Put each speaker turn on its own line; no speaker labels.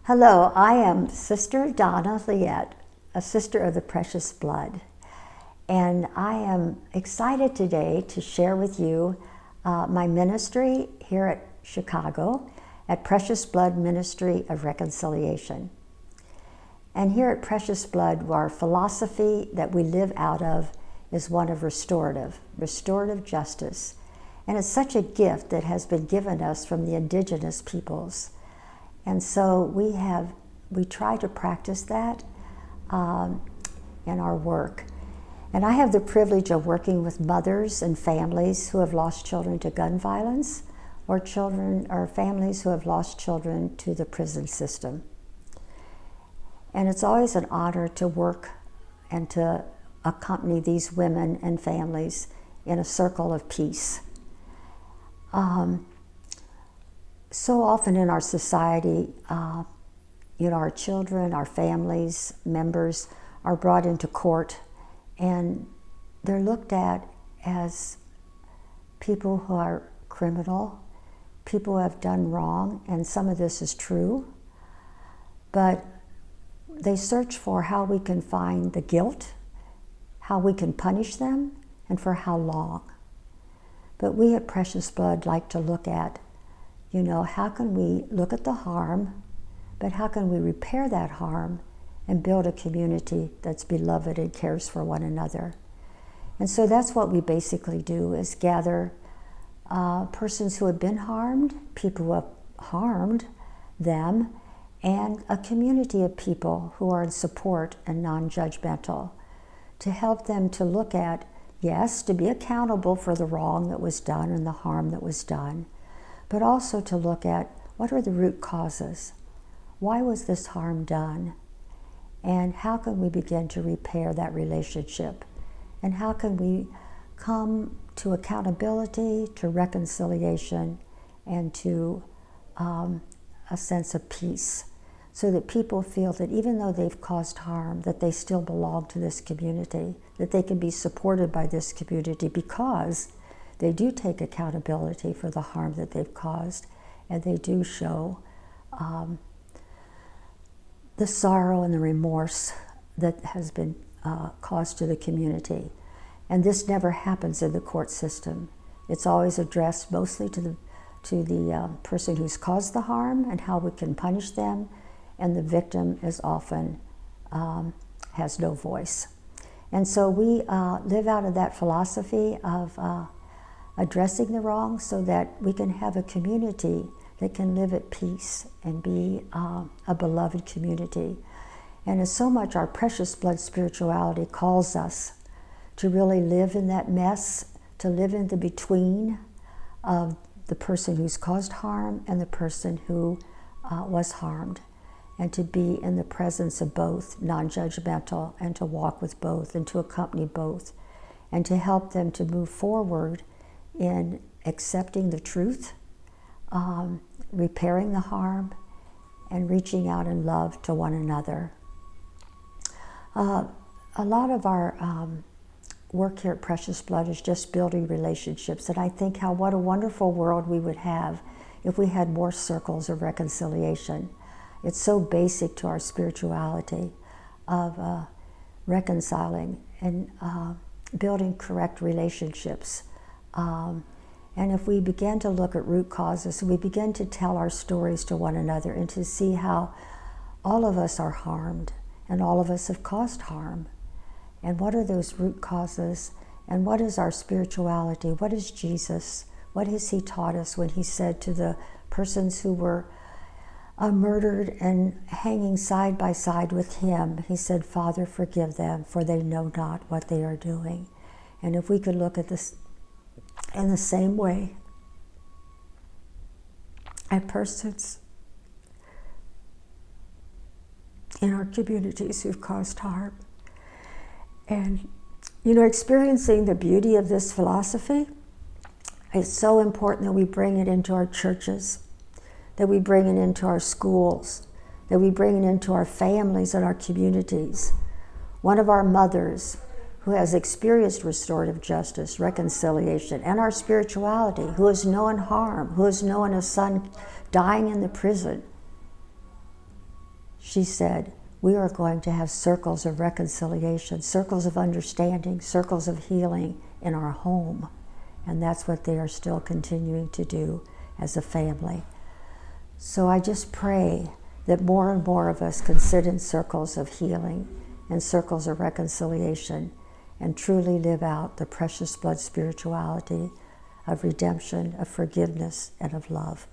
Hello, I am Sister Donna Liette, a sister of the precious blood. And I am excited today to share with you my ministry here at Chicago at Precious Blood Ministry of Reconciliation. And here at Precious Blood, our philosophy that we live out of is one of restorative justice. And it's such a gift that has been given us from the indigenous peoples. And so we try to practice that in our work. And I have the privilege of working with mothers and families who have lost children to gun violence, or families who have lost children to the prison system. And it's always an honor to work and to accompany these women and families in a circle of peace. So often in our society, our children, our families, members are brought into court, and they're looked at as people who are criminal, people who have done wrong, and some of this is true. But they search for how we can find the guilt, how we can punish them, and for how long. But we at Precious Blood like to look at, how can we look at the harm, but how can we repair that harm and build a community that's beloved and cares for one another? And so that's what we basically do, is gather persons who have been harmed, people who have harmed them, and a community of people who are in support and non-judgmental, to help them to look at, yes, to be accountable for the wrong that was done and the harm that was done, but also to look at what are the root causes? Why was this harm done? And how can we begin to repair that relationship? And how can we come to accountability, to reconciliation, and to a sense of peace, so that people feel that even though they've caused harm, that they still belong to this community, that they can be supported by this community because they do take accountability for the harm that they've caused, and they do show the sorrow and the remorse that has been caused to the community. And this never happens in the court system. It's always addressed mostly to the person who's caused the harm and how we can punish them, and the victim is often has no voice. And so we live out of that philosophy of addressing the wrong so that we can have a community that can live at peace and be a beloved community. And it's so much our precious blood spirituality calls us to really live in that mess, to live in the between of the person who's caused harm and the person who was harmed, and to be in the presence of both, non-judgmental, and to walk with both and to accompany both, and to help them to move forward in accepting the truth, repairing the harm, and reaching out in love to one another. A lot of our work here at Precious Blood is just building relationships, and I think what a wonderful world we would have if we had more circles of reconciliation. It's so basic to our spirituality of reconciling and building correct relationships. And if we begin to look at root causes, we begin to tell our stories to one another and to see how all of us are harmed and all of us have caused harm. And what are those root causes? And what is our spirituality? What is Jesus? What has he taught us when he said to the persons who were murdered and hanging side by side with him, he said, "Father, forgive them, for they know not what they are doing." And if we could look at this in the same way at persons in our communities who've caused harm. And, experiencing the beauty of this philosophy, it's so important that we bring it into our churches, that we bring it into our schools, that we bring it into our families and our communities. One of our mothers who has experienced restorative justice, reconciliation, and our spirituality, who has known harm, who has known a son dying in the prison, she said, we are going to have circles of reconciliation, circles of understanding, circles of healing in our home. And that's what they are still continuing to do as a family. So I just pray that more and more of us can sit in circles of healing and circles of reconciliation and truly live out the precious blood spirituality of redemption, of forgiveness, and of love.